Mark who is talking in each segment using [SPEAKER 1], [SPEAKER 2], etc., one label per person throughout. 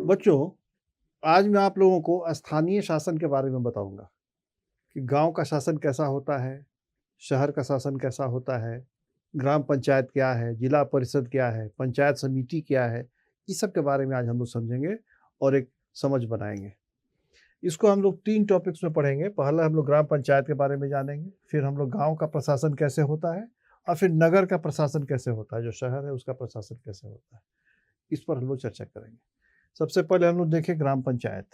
[SPEAKER 1] बच्चों, आज मैं आप लोगों को स्थानीय शासन के बारे में बताऊंगा कि गांव का शासन कैसा होता है, शहर का शासन कैसा होता है, ग्राम पंचायत क्या है, जिला परिषद क्या है, पंचायत समिति क्या है। इस सब के बारे में आज हम लोग समझेंगे और एक समझ बनाएंगे। इसको हम लोग 3 टॉपिक्स में पढ़ेंगे। पहला हम लोग ग्राम पंचायत के बारे में जानेंगे, फिर हम लोग गाँव का प्रशासन कैसे होता है और फिर नगर का प्रशासन कैसे होता है, जो शहर है उसका प्रशासन कैसे होता है। इस पर हम लोग चर्चा करेंगे। सबसे पहले हम लोग देखें ग्राम पंचायत।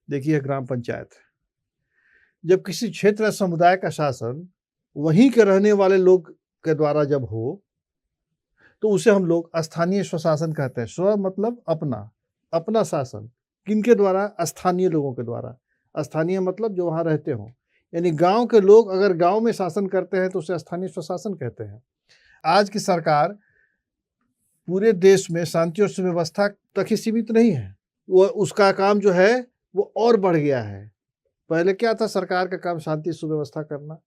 [SPEAKER 1] देखिए ग्राम पंचायत, जब किसी क्षेत्र या समुदाय का शासन वहीं के रहने वाले लोग के द्वारा जब हो, तो उसे हम लोग स्थानीय स्वशासन कहते हैं। स्व मतलब अपना, अपना शासन किनके द्वारा? स्थानीय लोगों के द्वारा। स्थानीय मतलब जो वहाँ रहते हों, यानी गांव के लोग अगर गांव में शासन करते हैं तो उसे स्थानीय स्वशासन कहते हैं। आज की सरकार पूरे देश में शांति और सुव्यवस्था तक ही सीमित नहीं है, वो उसका काम जो है वो और बढ़ गया है। पहले क्या था? सरकार का काम शांति सुव्यवस्था करना।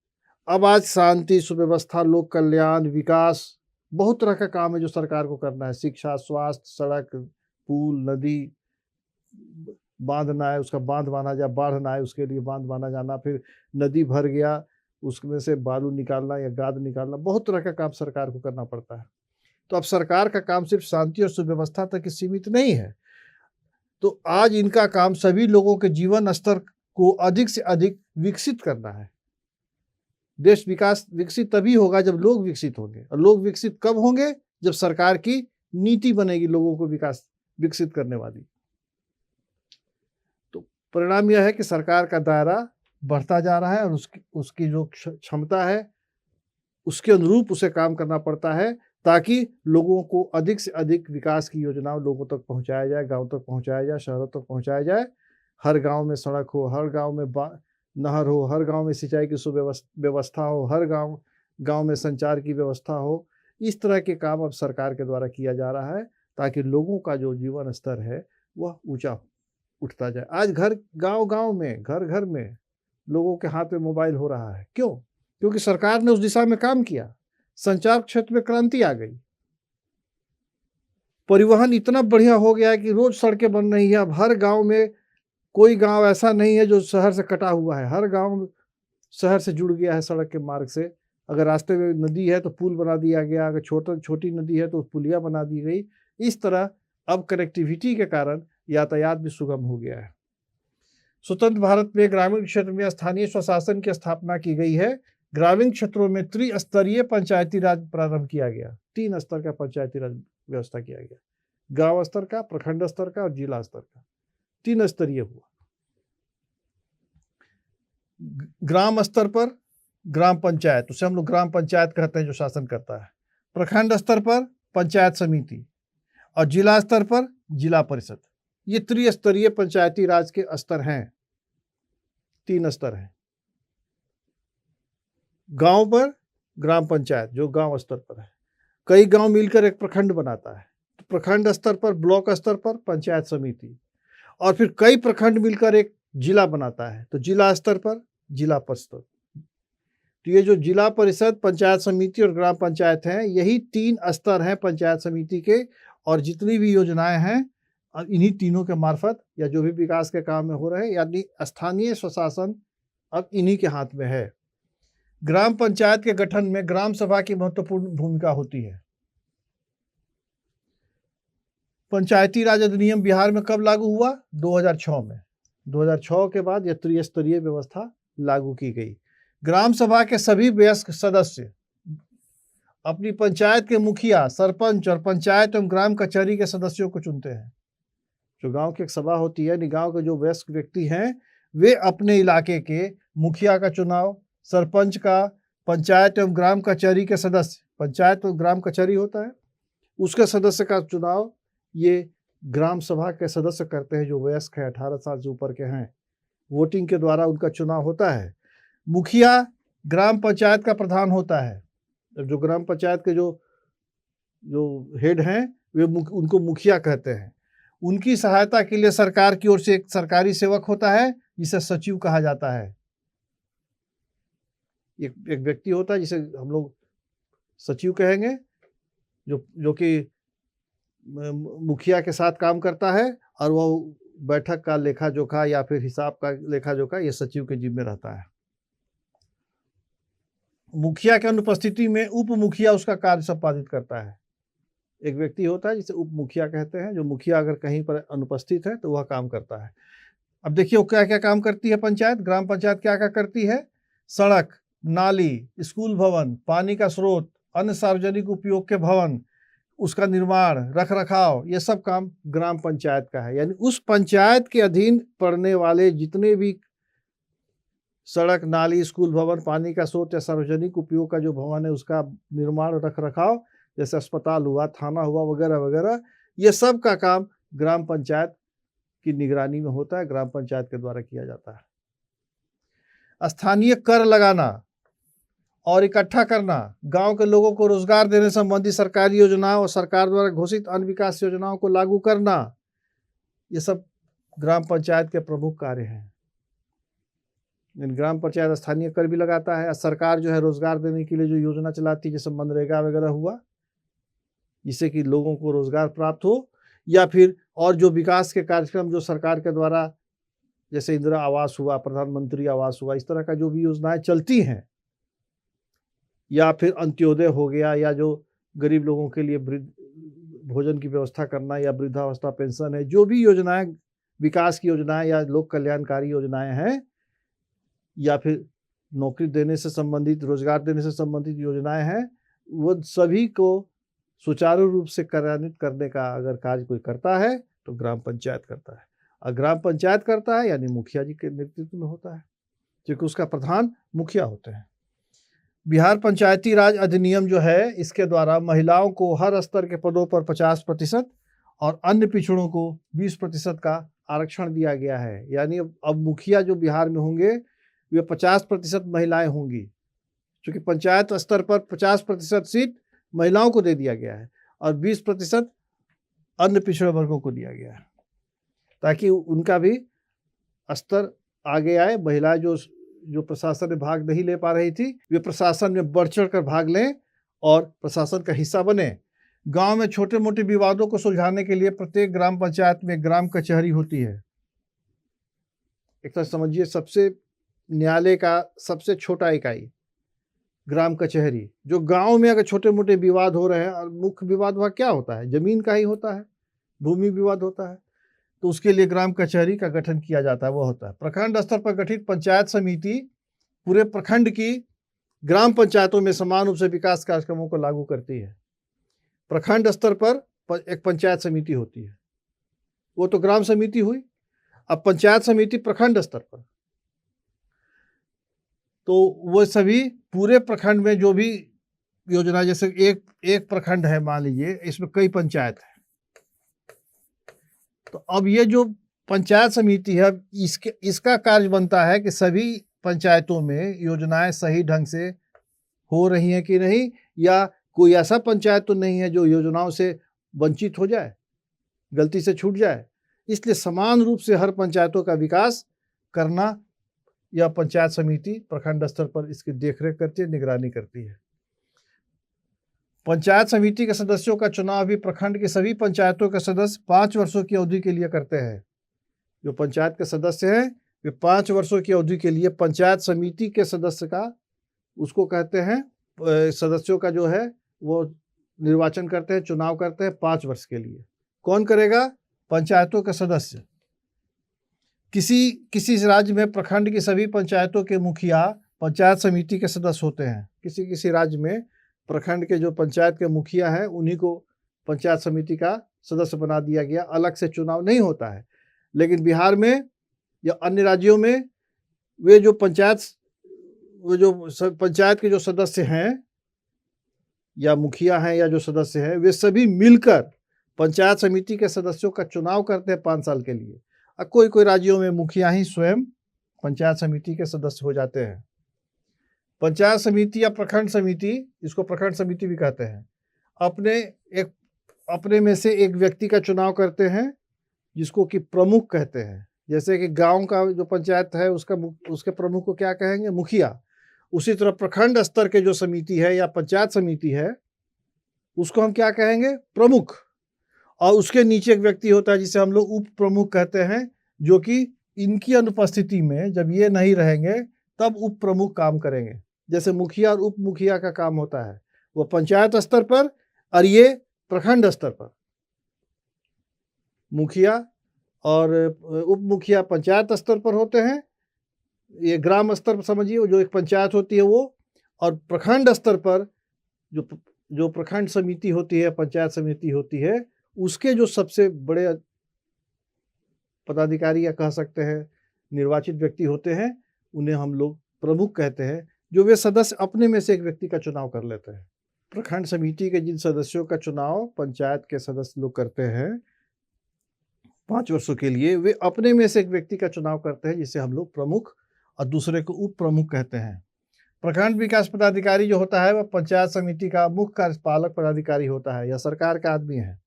[SPEAKER 1] अब आज शांति सुव्यवस्था, लोक कल्याण, विकास, बहुत तरह का काम है जो सरकार को करना है। शिक्षा, स्वास्थ्य, सड़क, पुल, नदी बांधना है, उसका बांध बांधा जाए, बाढ़ना है उसके लिए बांध बांधा जाना, फिर नदी भर गया उसमें से बालू निकालना या गाद निकालना, बहुत तरह का काम सरकार को करना पड़ता है। तो अब सरकार का काम सिर्फ शांति और सुव्यवस्था तक ही सीमित नहीं है। तो आज इनका काम सभी लोगों के जीवन स्तर को अधिक से अधिक विकसित करना है। देश विकसित तभी होगा जब लोग विकसित होंगे, और लोग विकसित कब होंगे? जब सरकार की नीति बनेगी लोगों को विकसित करने वाली। तो परिणाम यह है कि सरकार का दायरा बढ़ता जा रहा है और उसकी जो क्षमता है उसके अनुरूप उसे काम करना पड़ता है, ताकि लोगों को अधिक से अधिक विकास की योजनाओं लोगों तक पहुंचाया जाए, गांव तक पहुंचाया जाए, शहरों तक पहुंचाया जाए। हर गांव में सड़क हो, हर गांव में नहर हो, हर गांव में सिंचाई की सुव्यवस्था हो, हर गांव में संचार की व्यवस्था हो। इस तरह के काम अब सरकार के द्वारा किया जा रहा है, ताकि लोगों का जो जीवन स्तर है वह ऊंचा उठता जाए। आज गांव में, घर घर में लोगों के हाथ में मोबाइल हो रहा है। क्यों? क्योंकि सरकार ने उस दिशा में काम किया। संचार क्षेत्र में क्रांति आ गई। परिवहन इतना बढ़िया हो गया है कि रोज सड़कें बन रही हैं। अब हर गांव में, कोई गांव ऐसा नहीं है जो शहर से कटा हुआ है। हर गांव शहर से जुड़ गया है सड़क के मार्ग से। अगर रास्ते में नदी है तो पुल बना दिया गया, अगर छोटी नदी है तो पुलिया बना दी गई। इस तरह अब कनेक्टिविटी के कारण यातायात भी सुगम हो गया है। स्वतंत्र भारत में ग्रामीण क्षेत्र में स्थानीय स्वशासन की स्थापना की गई है। ग्रामीण क्षेत्रों में त्रिस्तरीय पंचायती राज प्रारंभ किया गया। 3 स्तर का पंचायती राज व्यवस्था किया गया। गांव स्तर का, प्रखंड स्तर का और जिला स्तर का, 3 स्तरीय हुआ। ग्राम स्तर पर ग्राम पंचायत, उसे हम लोग ग्राम पंचायत कहते हैं, जो शासन करता है। प्रखंड स्तर पर पंचायत समिति और जिला स्तर पर जिला परिषद। ये त्रिस्तरीय पंचायती राज के स्तर हैं। 3 स्तर हैं। गांव पर ग्राम पंचायत जो गांव स्तर पर है, कई गांव मिलकर एक प्रखंड बनाता है, तो प्रखंड स्तर पर, ब्लॉक स्तर पर पंचायत समिति, और फिर कई प्रखंड मिलकर एक जिला बनाता है, तो जिला स्तर पर जिला परिषद। तो ये जो जिला परिषद, पंचायत समिति और ग्राम पंचायत हैं, यही 3 स्तर हैं पंचायत समिति के। और जितनी भी योजनाएं हैं इन्हीं तीनों के मार्फत, या जो भी विकास के काम में हो रहे हैं, यानी स्थानीय स्वशासन अब इन्हीं के हाथ में है। ग्राम पंचायत के गठन में ग्राम सभा की महत्वपूर्ण भूमिका होती है। पंचायती राज अधिनियम बिहार में कब लागू हुआ? 2006 में। 2006 के बाद यह त्रिस्तरीय व्यवस्था लागू की गई। ग्राम सभा के सभी वयस्क सदस्य अपनी पंचायत के मुखिया, सरपंच और पंचायत एवं ग्राम कचहरी के सदस्यों को चुनते हैं। जो गांव की एक सभा होती है, गांव के जो वयस्क व्यक्ति हैं, वे अपने इलाके के मुखिया का चुनाव, सरपंच का, पंचायत एवं ग्राम कचहरी के सदस्य, पंचायत और ग्राम कचहरी होता है, उसके सदस्य का चुनाव ये ग्राम सभा के सदस्य करते हैं, जो वयस्क है, 18 साल से ऊपर के हैं। वोटिंग के द्वारा उनका चुनाव होता है। मुखिया ग्राम पंचायत का प्रधान होता है। जो ग्राम पंचायत के जो हेड हैं, वे उनको मुखिया कहते हैं। उनकी सहायता के लिए सरकार की ओर से एक सरकारी सेवक होता है, जिसे सचिव कहा जाता है। एक व्यक्ति होता है जिसे हम लोग सचिव कहेंगे, जो कि मुखिया के साथ काम करता है और वो बैठक का लेखा जोखा या फिर हिसाब का लेखा जोखा ये सचिव के जिम्मे रहता है। मुखिया की अनुपस्थिति में उप मुखिया उसका कार्य संपादित करता है। एक व्यक्ति होता है जिसे उप मुखिया कहते हैं, जो मुखिया अगर कहीं पर अनुपस्थित है तो वह काम करता है। अब देखिए वो क्या क्या काम करती है पंचायत, ग्राम पंचायत क्या क्या करती है। सड़क, नाली, स्कूल भवन, पानी का स्रोत, अन्य सार्वजनिक उपयोग के भवन, उसका निर्माण, रख रखाव, ये सब काम ग्राम पंचायत का है। यानी उस पंचायत के अधीन पड़ने वाले जितने भी सड़क, नाली, स्कूल भवन, पानी का स्रोत या सार्वजनिक उपयोग का जो भवन है उसका निर्माण, रख रखाव, जैसे अस्पताल हुआ, थाना हुआ, वगैरह वगैरह, ये सब का काम ग्राम पंचायत की निगरानी में होता है, ग्राम पंचायत के द्वारा किया जाता है। स्थानीय कर लगाना और इकट्ठा करना, गांव के लोगों को रोजगार देने संबंधी सरकारी योजनाओं और सरकार द्वारा घोषित अन्य विकास योजनाओं को लागू करना, ये सब ग्राम पंचायत के प्रमुख कार्य हैं। ग्राम पंचायत स्थानीय कर भी लगाता है। सरकार जो है रोजगार देने के लिए जो योजना चलाती है, जैसे मनरेगा वगैरह हुआ, जिससे कि लोगों को रोजगार प्राप्त हो, या फिर और जो विकास के कार्यक्रम जो सरकार के द्वारा, जैसे इंदिरा आवास हुआ, प्रधानमंत्री आवास हुआ, इस तरह का जो भी योजनाएं चलती हैं, या फिर अंत्योदय हो गया, या जो गरीब लोगों के लिए भोजन की व्यवस्था करना, या वृद्धावस्था पेंशन है, जो भी योजनाएं, विकास की योजनाएं या लोक कल्याणकारी योजनाएं हैं, या फिर नौकरी देने से संबंधित, रोजगार देने से संबंधित योजनाएं हैं, वो सभी को सुचारू रूप से कार्यान्वित करने का अगर कार्य कोई करता है तो ग्राम पंचायत करता है। और ग्राम पंचायत करता है यानी मुखिया जी के नेतृत्व में होता है, क्योंकि उसका प्रधान मुखिया होते हैं। बिहार पंचायती राज अधिनियम जो है, इसके द्वारा महिलाओं को हर स्तर के पदों पर 50% और अन्य पिछड़ों को 20% का आरक्षण दिया गया है। यानी अब मुखिया जो बिहार में होंगे वे 50% महिलाएं होंगी, क्योंकि पंचायत स्तर पर 50% सीट महिलाओं को दे दिया गया है और 20% अन्य पिछड़े वर्गों को दिया गया है, ताकि उनका भी स्तर आगे आए। महिलाएं जो प्रशासन में भाग नहीं ले पा रही थी, वे प्रशासन में बढ़ चढ़ कर भाग लें और प्रशासन का हिस्सा बने। गांव में छोटे मोटे विवादों को सुलझाने के लिए प्रत्येक ग्राम पंचायत में ग्राम कचहरी होती है। एक तरह समझिए सबसे न्यायालय का सबसे छोटा इकाई ग्राम कचहरी, जो गांव में अगर छोटे मोटे विवाद हो रहे हैं, और मुख्य विवाद वह क्या होता है, जमीन का ही होता है, भूमि विवाद होता है, तो उसके लिए ग्राम कचहरी का गठन किया जाता है। वो होता है प्रखंड स्तर पर गठित पंचायत समिति पूरे प्रखंड की ग्राम पंचायतों में समान रूप से विकास कार्यक्रमों को लागू करती है। प्रखंड स्तर पर एक पंचायत समिति होती है, वो तो ग्राम समिति हुई। अब पंचायत समिति प्रखंड स्तर पर, तो वो सभी पूरे प्रखंड में जो भी योजना, जैसे एक प्रखंड है, मान लीजिए इसमें कई पंचायत है, तो अब ये जो पंचायत समिति है, इसका कार्य बनता है कि सभी पंचायतों में योजनाएं सही ढंग से हो रही हैं कि नहीं, या कोई ऐसा पंचायत तो नहीं है जो योजनाओं से वंचित हो जाए, गलती से छूट जाए। इसलिए समान रूप से हर पंचायतों का विकास करना यह पंचायत समिति प्रखंड स्तर पर इसकी देखरेख करती है, निगरानी करती है। पंचायत समिति के सदस्यों का चुनाव भी प्रखंड के सभी पंचायतों के सदस्य 5 वर्षों की अवधि के लिए करते हैं। जो पंचायत के सदस्य हैं वे 5 वर्षों की अवधि के लिए पंचायत समिति के सदस्य का, उसको कहते हैं, सदस्यों का जो है वो निर्वाचन करते हैं, चुनाव करते हैं 5 वर्ष के लिए। कौन करेगा? पंचायतों के सदस्य। किसी राज्य में प्रखंड की सभी पंचायतों के मुखिया पंचायत समिति के सदस्य होते हैं। किसी राज्य में प्रखंड के जो पंचायत के मुखिया हैं उन्हीं को पंचायत समिति का सदस्य बना दिया गया, अलग से चुनाव नहीं होता है। लेकिन बिहार में या अन्य राज्यों में वे जो पंचायत के जो सदस्य हैं या मुखिया हैं या जो सदस्य हैं, वे सभी मिलकर पंचायत समिति के सदस्यों का चुनाव करते हैं 5 साल के लिए। और कोई राज्यों में मुखिया ही स्वयं पंचायत समिति के सदस्य हो जाते हैं। पंचायत समिति या प्रखंड समिति, इसको प्रखंड समिति भी कहते हैं, अपने में से एक व्यक्ति का चुनाव करते हैं जिसको कि प्रमुख कहते हैं। जैसे कि गांव का जो पंचायत है उसके प्रमुख को क्या कहेंगे? मुखिया। उसी तरह प्रखंड स्तर के जो समिति है या पंचायत समिति है उसको हम क्या कहेंगे? प्रमुख। और उसके नीचे एक व्यक्ति होता है जिसे हम लोग उप प्रमुख कहते हैं, जो कि इनकी अनुपस्थिति में जब ये नहीं रहेंगे तब उप प्रमुख काम करेंगे। जैसे मुखिया और उप मुखिया का काम होता है, वो पंचायत स्तर पर और ये प्रखंड स्तर पर। मुखिया और उप मुखिया पंचायत स्तर पर होते हैं, ये ग्राम स्तर पर समझिए, जो एक पंचायत होती है वो, और प्रखंड स्तर पर जो प्रखंड समिति होती है, पंचायत समिति होती है, उसके जो सबसे बड़े पदाधिकारी या कह सकते हैं निर्वाचित व्यक्ति होते हैं, उन्हें हम लोग प्रमुख कहते हैं, जो वे सदस्य अपने में से एक व्यक्ति का चुनाव कर लेते हैं। प्रखंड समिति के जिन सदस्यों का चुनाव पंचायत के सदस्य लोग करते हैं 5 वर्षों के लिए, वे अपने में से एक व्यक्ति का चुनाव करते हैं, जिसे हम लोग प्रमुख और दूसरे को उप प्रमुख कहते हैं। प्रखंड विकास पदाधिकारी जो होता है वह पंचायत समिति का मुख्य कार्यपालक पदाधिकारी होता है या सरकार का आदमी है।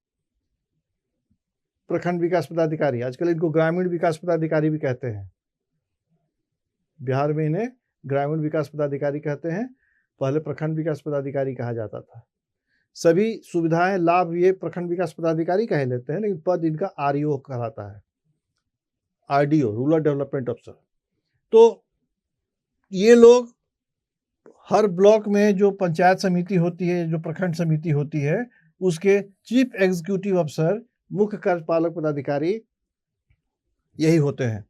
[SPEAKER 1] प्रखंड विकास पदाधिकारी, आजकल इनको ग्रामीण विकास पदाधिकारी भी कहते हैं। बिहार में इन्हें ग्रामीण विकास पदाधिकारी कहते हैं, पहले प्रखंड विकास पदाधिकारी कहा जाता था। सभी सुविधाएं लाभ ये प्रखंड विकास पदाधिकारी कह लेते हैं, लेकिन पद इनका आरईओ कहलाता है, आरडीओ, रूरल डेवलपमेंट ऑफिसर। तो ये लोग हर ब्लॉक में जो पंचायत समिति होती है, जो प्रखंड समिति होती है, उसके चीफ एग्जीक्यूटिव अफसर, मुख्य कार्यपालक पदाधिकारी यही होते हैं।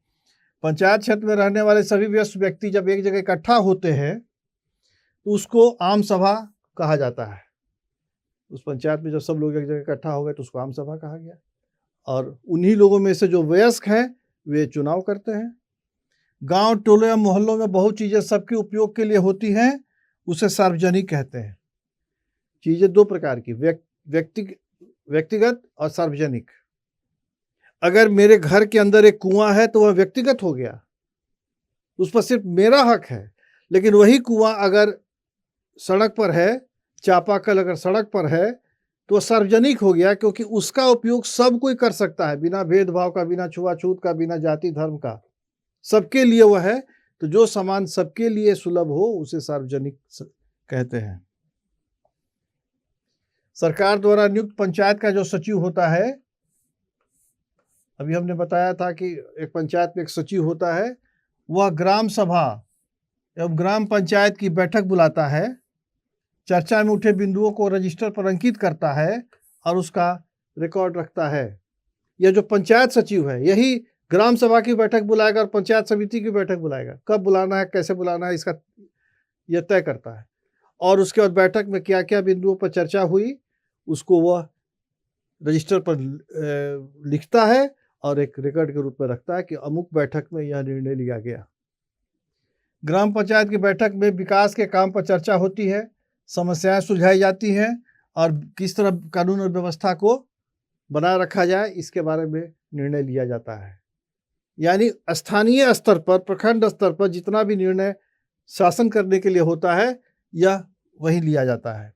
[SPEAKER 1] पंचायत क्षेत्र में रहने वाले सभी व्यस्त व्यक्ति जब एक जगह इकट्ठा होते हैं तो उसको आम सभा कहा जाता है। उस पंचायत में जब सब लोग एक जगह इकट्ठा हो गए तो उसको आम सभा कहा गया, और उन्हीं लोगों में से जो वयस्क हैं वे चुनाव करते हैं। गांव, टोले या मोहल्लों में बहुत चीज़ें सबके उपयोग के लिए होती हैं, उसे सार्वजनिक कहते हैं। चीज़ें दो प्रकार की, व्यक्तिगत और सार्वजनिक। अगर मेरे घर के अंदर एक कुआं है तो वह व्यक्तिगत हो गया, उस पर सिर्फ मेरा हक है। लेकिन वही कुआं अगर सड़क पर है, चापाकल अगर सड़क पर है, तो सार्वजनिक हो गया, क्योंकि उसका उपयोग सब कोई कर सकता है, बिना भेदभाव का, बिना छुआछूत का, बिना जाति धर्म का, सबके लिए वह है। तो जो सामान सबके लिए सुलभ हो उसे सार्वजनिक कहते हैं। सरकार द्वारा नियुक्त पंचायत का जो सचिव होता है, अभी हमने बताया था कि एक पंचायत में एक सचिव होता है, वह ग्राम सभा एवं ग्राम पंचायत की बैठक बुलाता है, चर्चा में उठे बिंदुओं को रजिस्टर पर अंकित करता है और उसका रिकॉर्ड रखता है। यह जो पंचायत सचिव है, यही ग्राम सभा की बैठक बुलाएगा और पंचायत समिति की बैठक बुलाएगा। कब बुलाना है, कैसे बुलाना है, इसका यह तय करता है। और उसके बाद बैठक में क्या क्या बिंदुओं पर चर्चा हुई उसको वह रजिस्टर पर लिखता है और एक रिकॉर्ड के रूप में रखता है कि अमुक बैठक में यह निर्णय लिया गया। ग्राम पंचायत की बैठक में विकास के काम पर चर्चा होती है, समस्याएं सुलझाई जाती हैं और किस तरह कानून और व्यवस्था को बनाए रखा जाए इसके बारे में निर्णय लिया जाता है। यानी स्थानीय स्तर पर, प्रखंड स्तर पर जितना भी निर्णय शासन करने के लिए होता है यह वही लिया जाता है।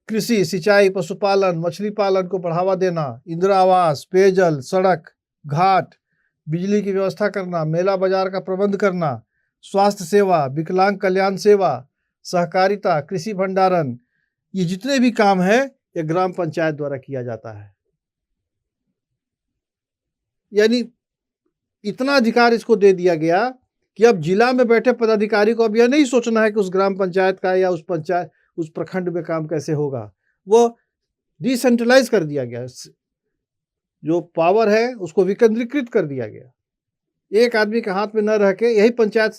[SPEAKER 1] कृषि, सिंचाई, पशुपालन, मछली पालन को बढ़ावा देना, इंदिरा आवास, पेयजल, सड़क, घाट, बिजली की व्यवस्था करना, मेला बाजार का प्रबंध करना, स्वास्थ्य सेवा, विकलांग कल्याण सेवा, सहकारिता, कृषि भंडारण, ये जितने भी काम है ये ग्राम पंचायत द्वारा किया जाता है। यानी इतना अधिकार इसको दे दिया गया कि अब जिला में बैठे पदाधिकारी को अब यह नहीं सोचना है कि उस ग्राम पंचायत का या उस प्रखंड में काम कैसे होगा, वो डिसेंट्रलाइज कर दिया गया। जो पावर है उसको विकेंद्रीकृत कर दिया गया, एक आदमी के हाथ में न रह के। यही पंचायत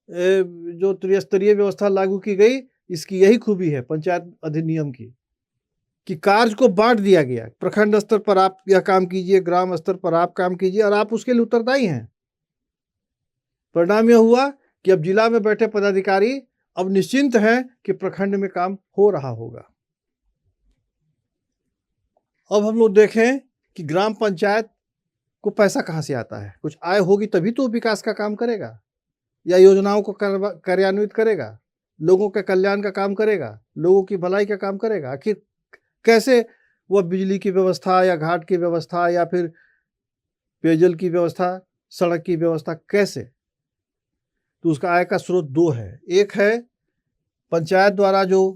[SPEAKER 1] जो त्रिस्तरीय व्यवस्था लागू की गई, इसकी यही खूबी है पंचायत अधिनियम की, कि कार्य को बांट दिया गया। प्रखंड स्तर पर आप यह काम कीजिए, ग्राम स्तर पर आप काम कीजिए, और आप उसके लिए उत्तरदायी हैं। परिणाम यह हुआ कि अब जिला में बैठे पदाधिकारी अब निश्चिंत हैं कि प्रखंड में काम हो रहा होगा। अब हम लोग देखें कि ग्राम पंचायत को पैसा कहाँ से आता है। कुछ आय होगी तभी तो विकास का काम करेगा या योजनाओं को कार्यान्वित करेगा, लोगों के कल्याण का काम करेगा, लोगों की भलाई का काम करेगा। आखिर कैसे वह बिजली की व्यवस्था या घाट की व्यवस्था या फिर पेयजल की व्यवस्था, सड़क की व्यवस्था, कैसे? तो उसका आय का स्रोत दो है। एक है पंचायत द्वारा जो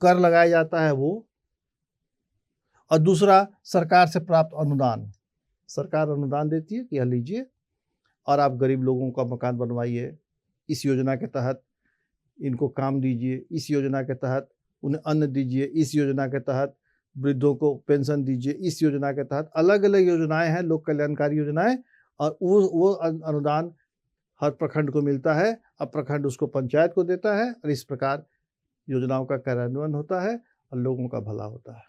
[SPEAKER 1] कर लगाया जाता है वो, और दूसरा सरकार से प्राप्त अनुदान। सरकार अनुदान देती है कि यह लीजिए और आप गरीब लोगों का मकान बनवाइए, इस योजना के तहत इनको काम दीजिए, इस योजना के तहत उन्हें अन्न दीजिए, इस योजना के तहत वृद्धों को पेंशन दीजिए, इस योजना के तहत अलग अलग योजनाएं हैं, लोक कल्याणकारी योजनाएं, और वो अनुदान हर प्रखंड को मिलता है। अब प्रखंड उसको पंचायत को देता है और इस प्रकार योजनाओं का कार्यान्वयन होता है और लोगों का भला होता है।